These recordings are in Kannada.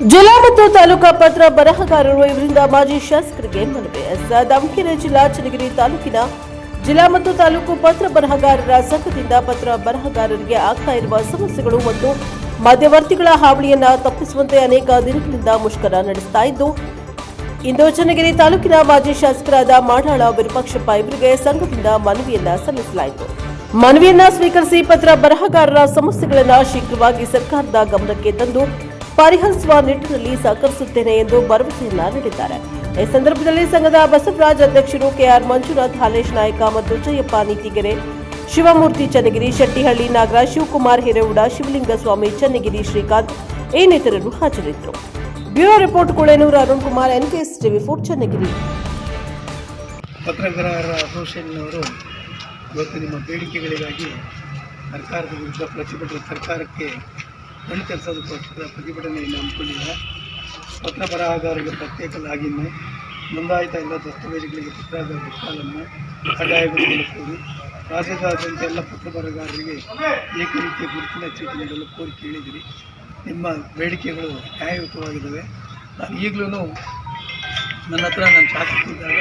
ಜಿಲ್ಲಾ ಮತ್ತು ತಾಲೂಕಾ ಪತ್ರ ಬರಹಗಾರರು ಇವರಿಂದ ಮಾಜಿ ಶಾಸಕರಿಗೆ ಮನವಿ. ದಾವಣಗೆರೆ ಜಿಲ್ಲಾ ಚನ್ನಗಿರಿ ತಾಲೂಕಿನ ಜಿಲ್ಲಾ ಮತ್ತು ತಾಲೂಕು ಪತ್ರ ಬರಹಗಾರರ ಸಂಘದಿಂದ ಪತ್ರ ಬರಹಗಾರರಿಗೆ ಆಗ್ತಾ ಇರುವ ಸಮಸ್ಯೆಗಳು ಮತ್ತು ಮಧ್ಯವರ್ತಿಗಳ ಹಾವಳಿಯನ್ನ ತಪ್ಪಿಸುವಂತೆ ಅನೇಕ ದಿನಗಳಿಂದ ಮುಷ್ಕರ ನಡೆಸ್ತಾ ಇದ್ದು, ಇಂದು ಚನ್ನಗಿರಿ ತಾಲೂಕಿನ ಮಾಜಿ ಶಾಸಕರಾದ ಮಾಡಾಳ ವಿರೂಪಾಕ್ಷಪ್ಪ ಇವರಿಗೆ ಸಂಘದಿಂದ ಮನವಿಯನ್ನ ಸಲ್ಲಿಸಲಾಯಿತು. ಮನವಿಯನ್ನ ಸ್ವೀಕರಿಸಿ ಪತ್ರ ಬರಹಗಾರರ ಸಮಸ್ಯೆಗಳನ್ನು ಶೀಘ್ರವಾಗಿ ಸರ್ಕಾರದ ಗಮನಕ್ಕೆ ತಂದು ಪರಿಹರಿಸುವ ನಿಟ್ಟಿನಲ್ಲಿ ಸಹಕರಿಸುತ್ತೇನೆ ಎಂದು ಭರವಸೆಯನ್ನ ನೀಡಿದ್ದಾರೆ. ಈ ಸಂದರ್ಭದಲ್ಲಿ ಸಂಘದ ಬಸವರಾಜ್ ಅಧ್ಯಕ್ಷರು ಕೆಆರ್ ಮಂಜುನಾಥ್, ಹಾಲೇಶ್ ನಾಯಕ ಮತ್ತು ಜಯಪ್ಪ ನೀತಿಗೆರೆ, ಶಿವಮೂರ್ತಿ ಚನ್ನಗಿರಿ, ಶೆಟ್ಟಿಹಳ್ಳಿ ನಾಗರಾಜ್, ಶಿವಕುಮಾರ್ ಹಿರೇವುಡ, ಶಿವಲಿಂಗ ಸ್ವಾಮಿ ಚನ್ನಗಿರಿ, ಶ್ರೀಕಾಂತ್ ಇನ್ನಿತರರು ಹಾಜರಿದ್ದರು. Bureau report Kulenur Arun Kumar, NKS TV4 Channagiri. ಪತ್ರಕರ್ತರ ಅಸೋಸಿಯೇಷನ್ನವರು ಇವತ್ತು ನಿಮ್ಮ ಬೇಡಿಕೆಗಳಿಗಾಗಿ ಸರ್ಕಾರದ ವಿರುದ್ಧ ಸರ್ಕಾರಕ್ಕೆ ಕಣ್ಣು ತೆರೆಸೋದಕ್ಕೋಸ್ಕರ ಪ್ರತಿಭಟನೆಯನ್ನು ಹಮ್ಮಿಕೊಂಡಿದ್ದಾರೆ. ಪತ್ರ ಬರಹಗಾರರಿಗೆ ಪ್ರತ್ಯೇಕ ಲಾಗಿನ್ನು, ನೋಂದಾಯಿತ ಎಲ್ಲ ದಸ್ತಾವೇಜುಗಳಿಗೆ ಪತ್ರದ ಸಾಲನ್ನು ಕಡ್ಡಾಯಗೊಳಿಸಲು ಕೋರಿ ರಾಜ್ಯದಾದ್ಯಂತ ಎಲ್ಲ ಪತ್ರ ಬರಹಗಾರರಿಗೆ ಏಕ ರೀತಿಯ ಗುರುತಿನ ಚೀಟಿ ನೀಡಲು ಕೋರಿಕೆ ಹೇಳಿದಿರಿ. ನಿಮ್ಮ ಬೇಡಿಕೆಗಳು ನ್ಯಾಯಯುತವಾಗಿದ್ದಾವೆ. ನಾನು ಈಗಲೂ ನನ್ನ ಹತ್ರ ನಾನು ಶಾಸಕಿದ್ದಾಗ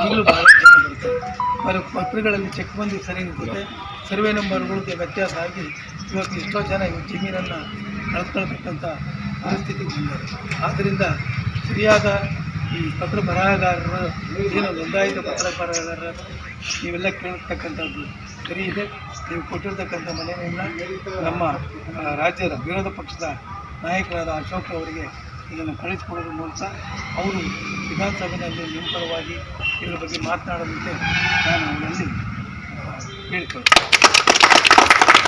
ಈಗಲೂ ಭಾಳ ಜನ ಬರ್ತಾರೆ. ಅವರ ಪತ್ರಗಳಲ್ಲಿ ಚೆಕ್ ಬಂದು ಸರಿ ಇರ್ತದೆ, ಸರ್ವೆ ನಂಬರ್ಗಳಿಗೆ ವ್ಯತ್ಯಾಸ ಆಗಿ ಇವತ್ತು ಎಷ್ಟೋ ಜನ ಜಮೀನನ್ನು ಕಳೆದುಕೊಳ್ತಕ್ಕಂಥ ಪರಿಸ್ಥಿತಿಗೆ ಬಂದಿದೆ. ಆದ್ದರಿಂದ ಸರಿಯಾದ ಈ ಪತ್ರ ಬರಹಗಾರರು ಏನು ನೋಂದಾಯಿತ ಪತ್ರ ಬರಹಗಾರರ ನೀವೆಲ್ಲ ಕೇಳತಕ್ಕಂಥದ್ದು ಸರಿ ಇದೆ. ನೀವು ಕೊಟ್ಟಿರ್ತಕ್ಕಂಥ ಮನವಿಯನ್ನು ನಮ್ಮ ರಾಜ್ಯದ ವಿರೋಧ ಪಕ್ಷದ ನಾಯಕರಾದ ಅಶೋಕ್ ಅವರಿಗೆ ಇದನ್ನು ಕಳಿಸಿಕೊಡೋದ್ರ ಮೂಲಕ ಅವರು ವಿಧಾನಸಭೆಯಲ್ಲಿ ನಿರಂತರವಾಗಿ ಇದರ ಬಗ್ಗೆ ಮಾತನಾಡುವಂತೆ ನಾನು ಅವರಲ್ಲಿ ಕೇಳಿಕೊಳ್ಳುತ್ತೇನೆ.